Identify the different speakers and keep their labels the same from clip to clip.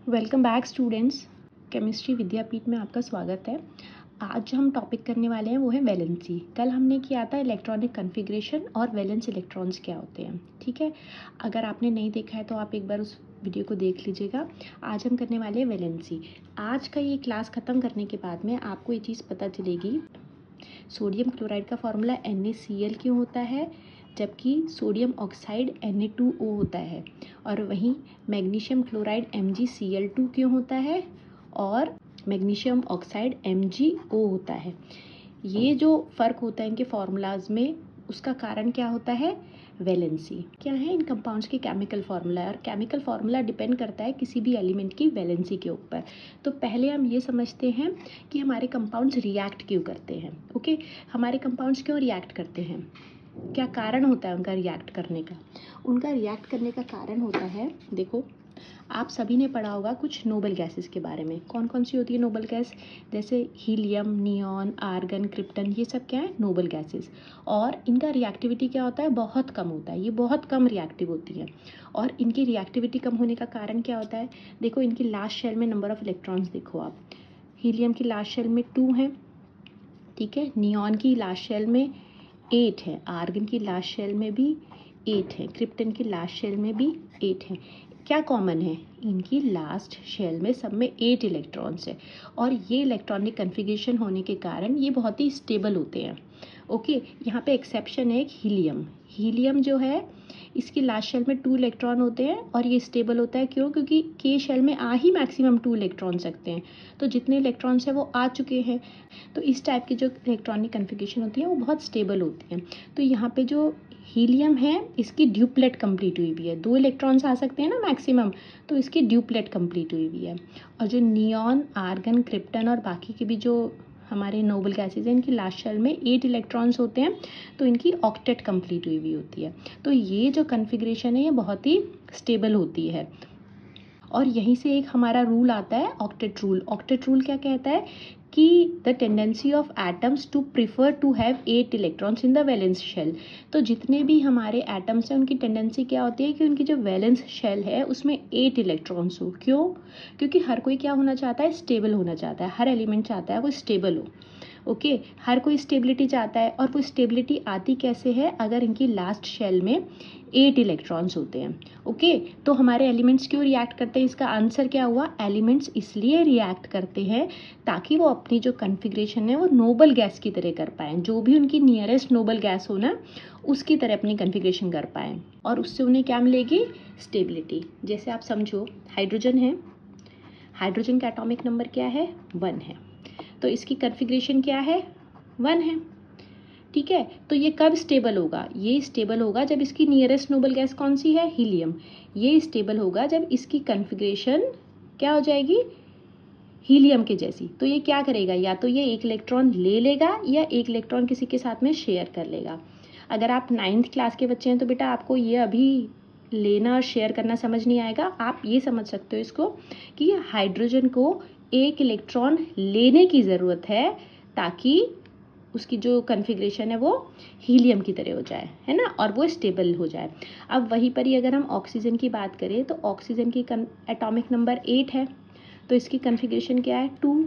Speaker 1: Welcome back students. Chemistry विद्यापीठ में आपका स्वागत है। आज हम टॉपिक करने वाले हैं वो है वैलेंसी। कल हमने किया था इलेक्ट्रॉनिक कॉन्फ़िगरेशन और वैलेंस इलेक्ट्रॉन्स क्या होते हैं, ठीक है। अगर आपने नहीं देखा है तो आप एक बार उस वीडियो को देख लीजिएगा। आज हम करने वाले हैं वैलेंसी। आज का ये क्लास ख़त्म करने के बाद में आपको ये चीज़ पता चलेगी, सोडियम क्लोराइड का फॉर्मूला NaCl क्यों होता है, जबकि सोडियम ऑक्साइड Na2O होता है, और वहीं मैग्नीशियम क्लोराइड MgCl2 क्यों होता है और मैग्नीशियम ऑक्साइड MgO होता है। ये जो फ़र्क होता है इनके फार्मूलाज में, उसका कारण क्या होता है, वैलेंसी। क्या है इन कंपाउंड्स के केमिकल फार्मूला, और केमिकल फार्मूला डिपेंड करता है किसी भी एलिमेंट की वैलेंसी के ऊपर। तो पहले हम ये समझते हैं कि हमारे कंपाउंड्स रिएक्ट क्यों करते हैं। ओके, हमारे कंपाउंड्स क्यों रिएक्ट करते हैं, क्या कारण होता है उनका रिएक्ट करने का। उनका रिएक्ट करने का कारण होता है, देखो आप सभी ने पढ़ा होगा कुछ नोबल गैसेस के बारे में। कौन कौन सी होती है नोबल गैस, जैसे हीलियम, नियॉन, आर्गन, क्रिप्टन, ये सब क्या है नोबल गैसेस। और इनका रिएक्टिविटी क्या होता है, बहुत कम होता है, ये बहुत कम रिएक्टिव होती है। और इनकी रिएक्टिविटी कम होने का कारण क्या होता है, देखो इनकी लास्ट शेल में नंबर ऑफ इलेक्ट्रॉन्स देखो आप। हीलियम की लास्ट शेल में 2 हैं, ठीक है। नियॉन की लास्ट शेल में 8 है, आर्गन की लास्ट शेल में भी 8 है, क्रिप्टन की लास्ट शेल में भी 8 है। क्या कॉमन है, इनकी लास्ट शेल में सब में 8 इलेक्ट्रॉन्स है, और ये इलेक्ट्रॉनिक कन्फिगरेशन होने के कारण ये बहुत ही स्टेबल होते हैं। ओके, यहाँ पे एक्सेप्शन है एक हीलियम। हीलियम जो है इसकी लास्ट शेल में 2 इलेक्ट्रॉन होते हैं, और ये स्टेबल होता है क्यों, क्योंकि के शेल में आ ही मैक्सिमम 2 इलेक्ट्रॉन सकते हैं, तो जितने इलेक्ट्रॉन्स हैं वो आ चुके हैं। तो इस टाइप की जो इलेक्ट्रॉनिक कन्फिगरेशन होती है वो बहुत स्टेबल होती है। तो यहाँ पे जो हीलियम है इसकी ड्यूप्लेट कंप्लीट हुई हुई है, 2 इलेक्ट्रॉन्स आ सकते हैं ना मैक्सिमम, तो इसकी ड्यूप्लेट कंप्लीट हुई हुई है। और जो नियॉन, आर्गन, क्रिप्टन और बाकी के भी जो हमारे नोबल गैसेज हैं, इनकी लास्ट शेल में 8 इलेक्ट्रॉन्स होते हैं, तो इनकी ऑक्टेट कंप्लीट हुई हुई होती है। तो ये जो कन्फिगरेशन है ये बहुत ही स्टेबल होती है। और यहीं से एक हमारा रूल आता है ऑक्टेट रूल। ऑक्टेट रूल क्या कहता है कि the tendency of atoms to prefer to have 8 electrons in the valence shell. तो जितने भी हमारे एटम्स हैं उनकी टेंडेंसी क्या होती है कि उनकी जो वैलेंस शेल है उसमें 8 इलेक्ट्रॉन्स हो। क्यों, क्योंकि हर कोई क्या होना चाहता है, स्टेबल होना चाहता है। हर एलिमेंट चाहता है वो स्टेबल हो। ओके, हर कोई स्टेबिलिटी चाहता है, और वो स्टेबिलिटी आती कैसे है, अगर इनकी लास्ट शेल में 8 इलेक्ट्रॉन्स होते हैं। ओके, तो हमारे एलिमेंट्स क्यों रिएक्ट करते हैं, इसका आंसर क्या हुआ, एलिमेंट्स इसलिए रिएक्ट करते हैं ताकि वो अपनी जो कन्फिग्रेशन है वो नोबल गैस की तरह कर पाएँ, जो भी उनकी नियरेस्ट नोबल गैस हो ना उसकी तरह अपनी कन्फिग्रेशन कर पाएँ, और उससे उन्हें क्या मिलेगी, स्टेबिलिटी। जैसे आप समझो हाइड्रोजन है, हाइड्रोजन का एटॉमिक नंबर क्या है, 1 है, तो इसकी कन्फिग्रेशन क्या है, 1 है, ठीक है। तो ये कब स्टेबल होगा, ये स्टेबल होगा जब इसकी नियरेस्ट नोबल गैस कौन सी है, हीलियम। ये स्टेबल होगा जब इसकी कन्फिग्रेशन क्या हो जाएगी, हीलियम के जैसी। तो ये क्या करेगा, या तो ये एक इलेक्ट्रॉन ले लेगा या एक इलेक्ट्रॉन किसी के साथ में शेयर कर लेगा। अगर आप 9th क्लास के बच्चे हैं तो बेटा आपको ये अभी लेना और शेयर करना समझ नहीं आएगा। आप ये समझ सकते हो इसको कि हाइड्रोजन को एक इलेक्ट्रॉन लेने की ज़रूरत है ताकि उसकी जो कन्फिग्रेशन है वो हीलियम की तरह हो जाए, है ना, और वो स्टेबल हो जाए। अब वहीं पर ही अगर हम ऑक्सीजन की बात करें तो ऑक्सीजन की एटॉमिक नंबर 8 है, तो इसकी कन्फिग्रेशन क्या है, 2,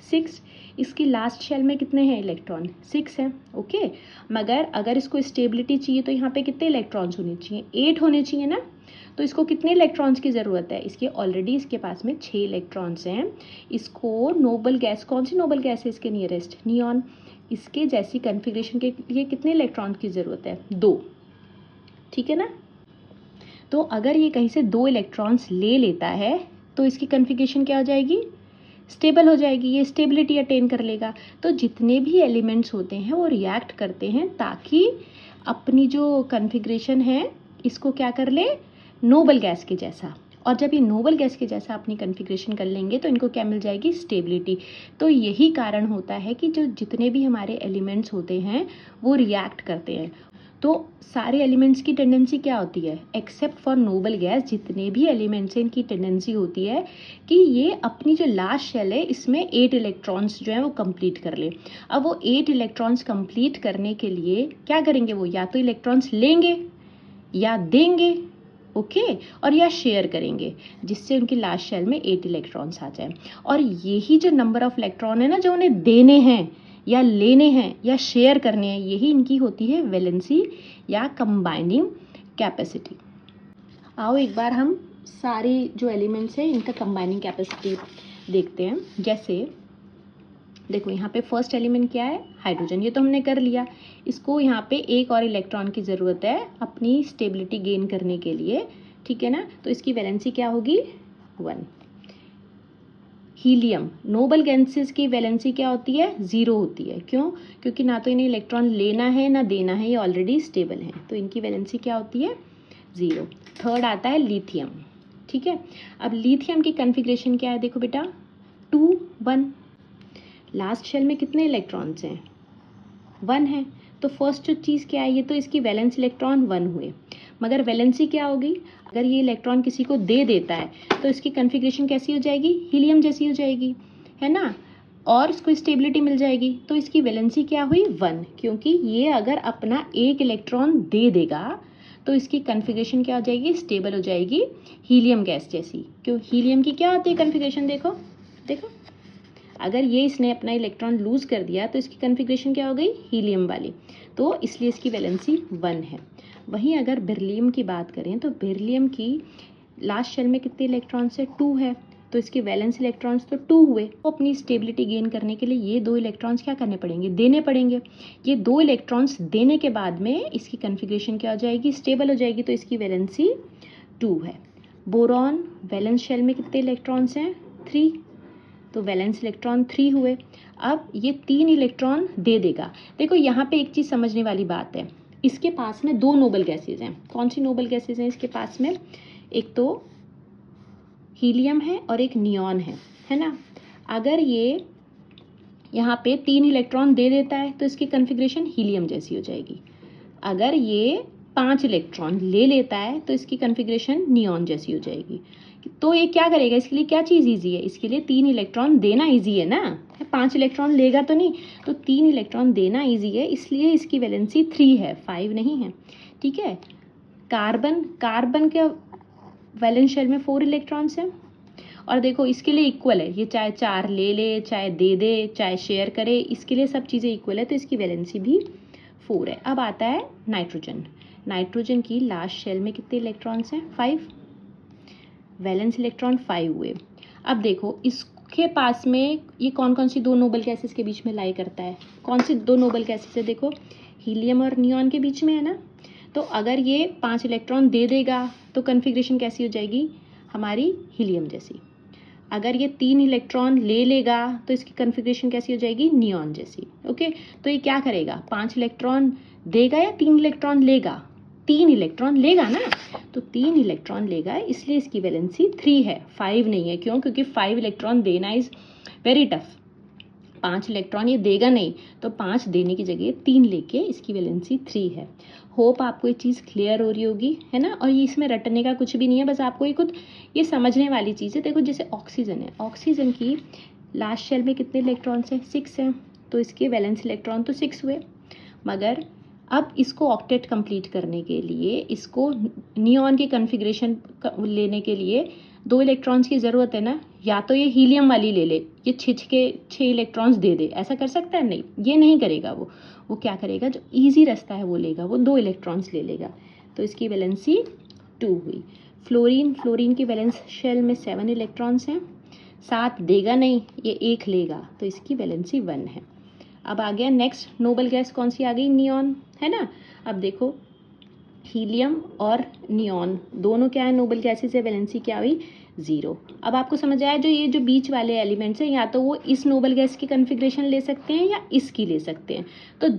Speaker 1: 6। इसकी लास्ट शेल में कितने हैं इलेक्ट्रॉन, 6 हैं। ओके, मगर अगर इसको स्टेबिलिटी चाहिए तो यहाँ पे कितने इलेक्ट्रॉन्स होने चाहिए, 8 होने चाहिए ना। तो इसको कितने इलेक्ट्रॉन्स की ज़रूरत है, इसके ऑलरेडी इसके पास में 6 इलेक्ट्रॉन्स हैं। इसको नोबल गैस, कौन सी नोबल गैस है इसके नियरेस्ट, नियॉन, इसके जैसी कन्फिग्रेशन के लिए कितने इलेक्ट्रॉन की ज़रूरत है, 2, ठीक है ना। तो अगर ये कहीं से 2 इलेक्ट्रॉन्स ले लेता है तो इसकी कन्फिग्रेशन क्या हो जाएगी, स्टेबल हो जाएगी, ये स्टेबिलिटी अटेन कर लेगा। तो जितने भी एलिमेंट्स होते हैं वो रिएक्ट करते हैं ताकि अपनी जो कन्फिग्रेशन है इसको क्या कर ले, नोबल गैस के जैसा। और जब ये नोबल गैस के जैसा अपनी कन्फिग्रेशन कर लेंगे तो इनको क्या मिल जाएगी, स्टेबिलिटी। तो यही कारण होता है कि जो जितने भी हमारे एलिमेंट्स होते हैं वो रिएक्ट करते हैं। तो सारे एलिमेंट्स की टेंडेंसी क्या होती है, एक्सेप्ट फॉर नोबल गैस, जितने भी एलिमेंट्स हैं इनकी टेंडेंसी होती है कि ये अपनी जो लास्ट शेल है इसमें 8 इलेक्ट्रॉन्स जो है वो कंप्लीट कर ले। अब वो 8 इलेक्ट्रॉन्स कंप्लीट करने के लिए क्या करेंगे, वो या तो इलेक्ट्रॉन्स लेंगे या देंगे। ओके और या शेयर करेंगे, जिससे उनकी लास्ट शेल में 8 इलेक्ट्रॉन्स आ जाए। और यही जो नंबर ऑफ इलेक्ट्रॉन है ना, जो उन्हें देने हैं या लेने हैं या शेयर करने हैं, यही इनकी होती है वैलेंसी या कंबाइनिंग कैपेसिटी। आओ एक बार हम सारे जो एलिमेंट्स हैं इनका कंबाइनिंग कैपेसिटी देखते हैं। जैसे देखो यहाँ पे फर्स्ट एलिमेंट क्या है, हाइड्रोजन, ये तो हमने कर लिया। इसको यहाँ पे एक और इलेक्ट्रॉन की ज़रूरत है अपनी स्टेबिलिटी गेन करने के लिए, ठीक है ना। तो इसकी वैलेंसी क्या होगी, 1। हीलियम, नोबल गैसेस की वैलेंसी क्या होती है, 0 होती है। क्यों, क्योंकि ना तो इन्हें इलेक्ट्रॉन लेना है ना देना है, ये ऑलरेडी स्टेबल है, तो इनकी वैलेंसी क्या होती है, 0। थर्ड आता है लिथियम, ठीक है। अब लिथियम की कॉन्फ़िगरेशन क्या है, देखो बेटा 2 1। लास्ट शेल में कितने इलेक्ट्रॉन्स हैं, 1 है। तो फर्स्ट जो चीज़ क्या है, ये तो इसकी वैलेंस इलेक्ट्रॉन 1 हुए, मगर वैलेंसी क्या होगी, अगर ये इलेक्ट्रॉन किसी को दे देता है तो इसकी कॉन्फ़िगरेशन कैसी हो जाएगी, हीलियम जैसी हो जाएगी, है ना, और इसको स्टेबिलिटी मिल जाएगी। तो इसकी वैलेंसी क्या हुई, 1, क्योंकि ये अगर अपना एक इलेक्ट्रॉन दे देगा तो इसकी कॉन्फ़िगरेशन क्या हो जाएगी, स्टेबल हो जाएगी, हीलियम गैस जैसी। क्यों, हीलियम की क्या होती है कॉन्फ़िगरेशन, देखो देखो, अगर ये इसने अपना इलेक्ट्रॉन लूज कर दिया तो इसकी कॉन्फ़िगरेशन क्या हो गई, हीलियम वाली, तो इसलिए इसकी वैलेंसी 1 है। वहीं अगर बेरिलियम की बात करें तो बेरिलियम की लास्ट शेल में कितने इलेक्ट्रॉन्स है, 2 है, तो इसके वैलेंस इलेक्ट्रॉन्स तो 2 हुए। तो अपनी स्टेबिलिटी गेन करने के लिए ये 2 इलेक्ट्रॉन्स क्या करने पड़ेंगे, देने पड़ेंगे। ये 2 इलेक्ट्रॉन्स देने के बाद में इसकी कॉन्फ़िगरेशन क्या हो जाएगी, स्टेबल हो जाएगी, तो इसकी वैलेंसी 2 है। बोरॉन, वैलेंस शेल में कितने इलेक्ट्रॉन्स हैं, 3, तो वैलेंस इलेक्ट्रॉन 3 हुए। अब ये 3 इलेक्ट्रॉन दे देगा। देखो यहाँ पे एक चीज़ समझने वाली बात है, इसके पास में 2 नोबल गैसेज हैं। कौन सी नोबल गैसेज हैं इसके पास में, एक तो हीलियम है और एक नियॉन है ना। अगर ये यहाँ पे 3 इलेक्ट्रॉन दे देता है तो इसकी कॉन्फ़िगरेशन हीलियम जैसी हो जाएगी। अगर ये 5 इलेक्ट्रॉन ले लेता है तो इसकी कॉन्फ़िगरेशन नियॉन जैसी हो जाएगी। तो ये क्या करेगा, इसके लिए क्या चीज़ ईजी है, इसके लिए 3 इलेक्ट्रॉन देना ईजी है ना, 5 इलेक्ट्रॉन लेगा तो नहीं, तो 3 इलेक्ट्रॉन देना ईजी है, इसलिए इसकी वैलेंसी 3 है, 5 नहीं है, ठीक है। कार्बन, कार्बन के वैलेंस शेल में 4 इलेक्ट्रॉन्स हैं, और देखो इसके लिए इक्वल है, ये चाहे 4 ले ले, चाहे दे दे, चाहे शेयर करे, इसके लिए सब चीज़ें इक्वल है, तो इसकी वैलेंसी भी 4 है। अब आता है नाइट्रोजन। नाइट्रोजन की लास्ट शेल में कितने इलेक्ट्रॉन्स हैं, 5, वैलेंस इलेक्ट्रॉन 5 हुए। अब देखो इसके पास में ये कौन कौन सी 2 नोबल गैसेस के बीच में लाई करता है, कौन सी 2 नोबल गैसेस है, देखो हीलियम और नियॉन के बीच में है ना। तो अगर ये 5 इलेक्ट्रॉन दे देगा तो कॉन्फ़िगरेशन कैसी हो जाएगी, हमारी हीलियम जैसी। अगर ये 3 इलेक्ट्रॉन ले लेगा तो इसकी कॉन्फ़िगरेशन कैसी हो जाएगी, नियॉन जैसी। ओके, तो ये क्या करेगा, 5 इलेक्ट्रॉन देगा या 3 इलेक्ट्रॉन लेगा, 3 इलेक्ट्रॉन लेगा ना, तो 3 इलेक्ट्रॉन लेगा, इसलिए इसकी वैलेंसी 3 है, 5 नहीं है। क्यों, क्योंकि 5 इलेक्ट्रॉन देना इज़ वेरी टफ, 5 इलेक्ट्रॉन ये देगा नहीं, तो 5 देने की जगह 3 लेके इसकी वैलेंसी 3 है। होप आपको ये चीज़ क्लियर हो रही होगी, है ना। और ये इसमें रटने का कुछ भी नहीं है, बस आपको ये खुद ये समझने वाली चीज़ है। देखो जैसे ऑक्सीजन है, ऑक्सीजन की लास्ट शेल में कितने इलेक्ट्रॉन्स हैं, 6 हैं, तो इसके वैलेंस इलेक्ट्रॉन तो 6 हुए, मगर अब इसको ऑक्टेट कंप्लीट करने के लिए, इसको नियॉन की कॉन्फ़िगरेशन लेने के लिए 2 इलेक्ट्रॉन्स की ज़रूरत है ना। या तो ये हीलियम वाली ले ले, ये 6 इलेक्ट्रॉन्स दे दे, ऐसा कर सकता है, नहीं, ये नहीं करेगा। वो क्या करेगा, जो इजी रास्ता है वो लेगा, वो 2 इलेक्ट्रॉन्स ले लेगा, तो इसकी वैलेंसी 2 हुई। फ्लोरीन, फ्लोरीन की वैलेंस शेल में 7 इलेक्ट्रॉन्स हैं, 7 देगा नहीं, ये 1 लेगा, तो इसकी वैलेंसी 1 है। अब आ गया नेक्स्ट नोबल गैस, कौन सी आ गई, नियॉन, है ना। अब देखो हीलियम और नियॉन दोनों क्या है, नोबल गैसेस है, वैलेंसी क्या हुई, 0। अब आपको समझ आया, जो ये जो बीच वाले एलिमेंट्स हैं, या तो वो इस नोबल गैस की कॉन्फ़िगरेशन ले सकते हैं या इसकी ले सकते हैं। तो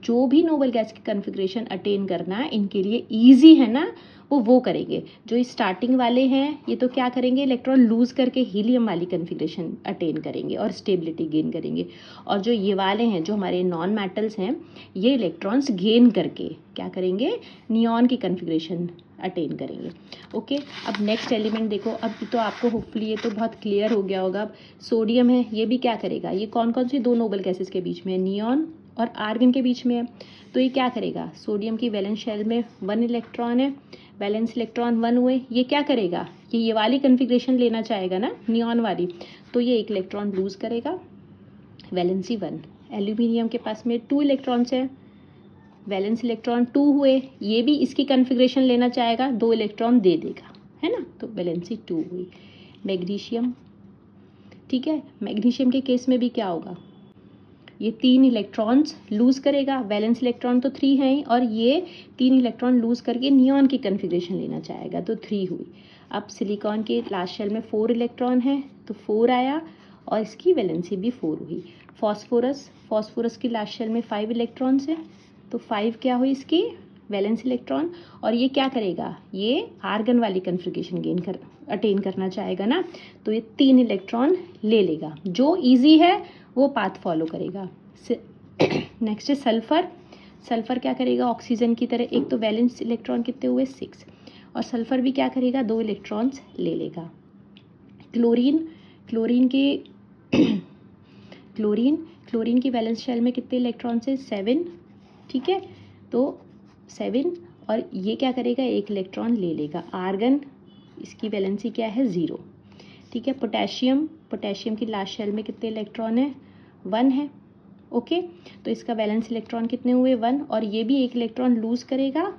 Speaker 1: जो भी नोबल गैस की कॉन्फ़िगरेशन अटेन करना है इनके लिए ईजी है ना, वो करेंगे। जो स्टार्टिंग वाले हैं ये तो क्या करेंगे, इलेक्ट्रॉन लूज करके हीलियम वाली कॉन्फ़िगरेशन अटेन करेंगे और स्टेबिलिटी गेन करेंगे। और जो ये वाले हैं, जो हमारे नॉन मेटल्स हैं, ये इलेक्ट्रॉन्स गेन करके क्या करेंगे, नियॉन की कॉन्फ़िगरेशन अटेन करेंगे। ओके, अब नेक्स्ट एलिमेंट देखो। अब तो आपको होपफुली ये तो बहुत क्लियर हो गया होगा। अब सोडियम है, ये भी क्या करेगा, ये कौन कौन सी 2 नोबल गैसेस के बीच में है, नियॉन और आर्गन के बीच में है। तो ये क्या करेगा, सोडियम की वैलेंस शेल में 1 इलेक्ट्रॉन है, वैलेंस इलेक्ट्रॉन 1 हुए, ये क्या करेगा, ये वाली कन्फिग्रेशन लेना चाहेगा ना, नियॉन वाली, तो ये एक इलेक्ट्रॉन लूज करेगा, वैलेंसी 1। एल्यूमिनियम के पास में 2 इलेक्ट्रॉन्स हैं, वैलेंस इलेक्ट्रॉन 2 हुए, ये भी इसकी कन्फिग्रेशन लेना चाहेगा, 2 इलेक्ट्रॉन दे देगा, है ना, तो वैलेंसी 2 हुई। मैग्नीशियम, ठीक है, मैग्नीशियम के केस में भी क्या होगा, ये 3 इलेक्ट्रॉन्स लूज करेगा, वैलेंस इलेक्ट्रॉन तो 3 हैं ही, और ये 3 इलेक्ट्रॉन लूज करके नियॉन की कन्फिग्रेशन लेना चाहेगा, तो 3 हुई। अब सिलिकॉन के लास्ट शेल में 4 इलेक्ट्रॉन है, तो 4 आया, और इसकी वैलेंसी भी 4 हुई। फॉस्फोरस की लास्ट शेल में 5 इलेक्ट्रॉन्स है, तो 5 क्या हुई इसकी वैलेंस इलेक्ट्रॉन, और ये क्या करेगा, ये आर्गन वाली कन्फिग्रेशन अटेन करना चाहेगा ना, तो ये 3 इलेक्ट्रॉन ले लेगा, जो ईजी है वो पाथ फॉलो करेगा। नेक्स्ट है सल्फर क्या करेगा, ऑक्सीजन की तरह, एक तो वैलेंस इलेक्ट्रॉन कितने हुए 6, और सल्फर भी क्या करेगा, 2 इलेक्ट्रॉन्स ले लेगा। क्लोरीन की वैलेंस शेल में कितने इलेक्ट्रॉन्स है 7, ठीक है, तो 7, और ये क्या करेगा, 1 इलेक्ट्रॉन ले लेगा। आर्गन, इसकी वैलेंसी क्या है 0, ठीक है। पोटेशियम की लास्ट शेल में कितने इलेक्ट्रॉन है 1 है, ओके, तो इसका वैलेंस इलेक्ट्रॉन कितने हुए 1, और ये भी 1 इलेक्ट्रॉन लूज करेगा,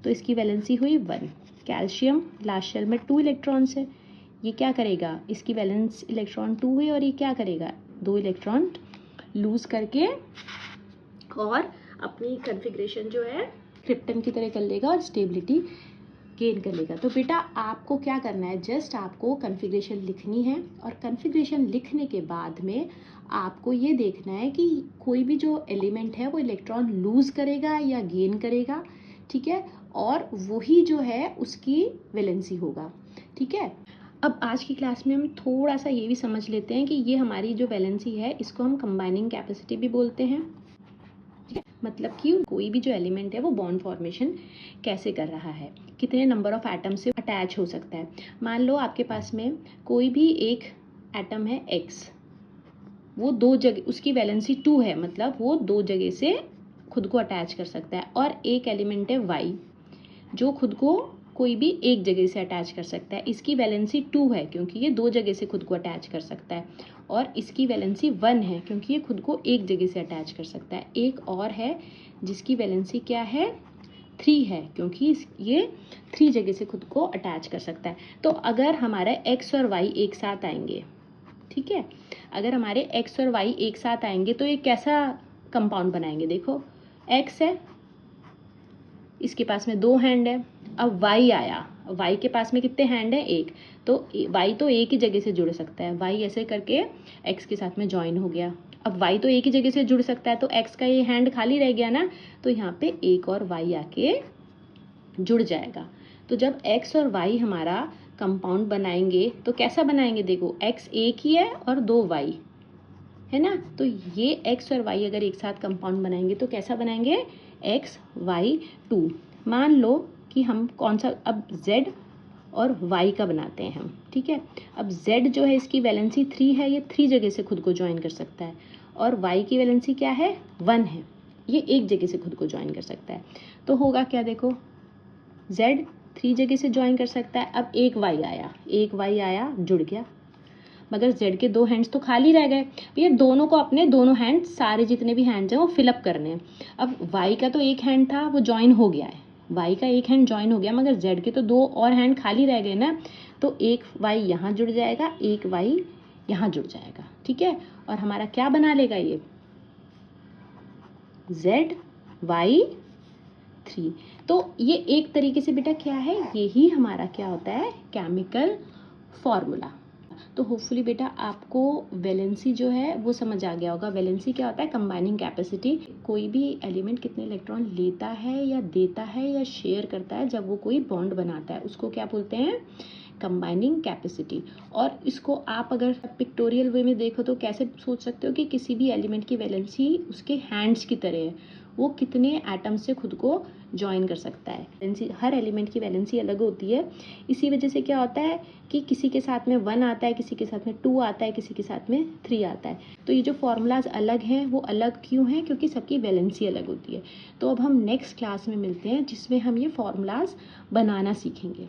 Speaker 1: तो इसकी वैलेंसी हुई 1। कैल्शियम लास्ट शेल में 2 इलेक्ट्रॉन्स है, ये क्या करेगा, इसकी वैलेंस इलेक्ट्रॉन 2 हुई, और ये क्या करेगा, 2 इलेक्ट्रॉन लूज करके और अपनी कन्फिग्रेशन जो है क्रिप्टन की तरह कर लेगा और स्टेबिलिटी गेन कर लेगा। तो बेटा आपको क्या करना है, जस्ट आपको कन्फिग्रेशन लिखनी है, और कन्फिग्रेशन लिखने के बाद में आपको ये देखना है कि कोई भी जो एलिमेंट है वो इलेक्ट्रॉन लूज करेगा या गेन करेगा, ठीक है, और वही जो है उसकी वैलेंसी होगा, ठीक है। अब आज की क्लास में हम थोड़ा सा ये भी समझ लेते हैं कि ये हमारी जो वैलेंसी है इसको हम कंबाइनिंग कैपेसिटी भी बोलते हैं, मतलब कि कोई भी जो एलिमेंट है वो बॉन्ड फॉर्मेशन कैसे कर रहा है, कितने नंबर ऑफ एटम से अटैच हो सकता है। मान लो आपके पास में कोई भी एक एटम है X, वो 2 जगह, उसकी वैलेंसी 2 है, मतलब वो 2 जगह से खुद को अटैच कर सकता है, और एक एलिमेंट है Y जो खुद को कोई भी एक जगह से अटैच कर सकता है, इसकी वैलेंसी 2 है क्योंकि ये 2 जगह से खुद को अटैच कर सकता है, और इसकी वैलेंसी 1 है क्योंकि ये खुद को एक जगह से अटैच कर सकता है। एक और है जिसकी वैलेंसी क्या है 3 है क्योंकि ये 3 जगह से खुद को अटैच कर सकता है। तो अगर हमारे X और Y एक साथ आएंगे, ठीक है, अगर हमारे X और Y एक साथ आएंगे तो ये कैसा कंपाउंड बनाएंगे, देखो X है, इसके पास में 2 हैंड है, अब Y आया, Y के पास में कितने हैंड है 1, तो Y तो एक ही जगह से जुड़ सकता है, Y ऐसे करके X के साथ में ज्वाइन हो गया। अब Y तो एक ही जगह से जुड़ सकता है, तो X का ये हैंड खाली रह गया ना, तो यहाँ पे एक और Y आके जुड़ जाएगा। तो जब X और Y हमारा कंपाउंड बनाएंगे तो कैसा बनाएंगे, देखो X एक ही है और 2 Y है ना, तो ये X और Y अगर एक साथ कंपाउंड बनाएंगे तो कैसा बनाएंगे XY2। मान लो कि हम कौन सा, अब Z और Y का बनाते हैं हम, ठीक है। अब Z जो है इसकी वैलेंसी 3 है, ये 3 जगह से खुद को ज्वाइन कर सकता है, और Y की वैलेंसी क्या है 1 है, ये एक जगह से खुद को ज्वाइन कर सकता है। तो होगा क्या, देखो Z 3 जगह से ज्वाइन कर सकता है, अब एक Y आया जुड़ गया, मगर Z के 2 हैंड्स तो खाली रह गए, ये दोनों को अपने दोनों हैंड्स, सारे जितने भी हैंड्स हैं वो फिलअप करने हैं। अब Y का तो एक हैंड था वो ज्वाइन हो गया है, Y का एक हैंड ज्वाइन हो गया, मगर Z के तो 2 और हैंड खाली रह गए ना, तो एक Y यहाँ जुड़ जाएगा, एक Y यहाँ जुड़ जाएगा, ठीक है, और हमारा क्या बना लेगा ये ZY3। तो ये एक तरीके से बेटा क्या है, यही हमारा क्या होता है केमिकल फॉर्मूला। तो होपफुली बेटा आपको वैलेंसी जो है वो समझ आ गया होगा। वैलेंसी क्या होता है, कंबाइनिंग कैपेसिटी, कोई भी एलिमेंट कितने इलेक्ट्रॉन लेता है या देता है या शेयर करता है जब वो कोई बॉन्ड बनाता है, उसको क्या बोलते हैं कंबाइनिंग कैपेसिटी। और इसको आप अगर पिक्टोरियल वे में देखो तो कैसे सोच सकते हो कि किसी भी एलिमेंट की वैलेंसी उसके हैंड्स की तरह है, वो कितने एटम से खुद को ज्वाइन कर सकता है। वैलेंसी, हर एलिमेंट की वैलेंसी अलग होती है। इसी वजह से क्या होता है कि किसी के साथ में 1 आता है, किसी के साथ में 2 आता है, किसी के साथ में 3 आता है। तो ये जो फॉर्मूलाज अलग हैं वो अलग क्यों हैं? क्योंकि सबकी वैलेंसी अलग होती है। तो अब हम नेक्स्ट क्लास में मिलते हैं जिसमें हम ये फॉर्मूलाज बनाना सीखेंगे।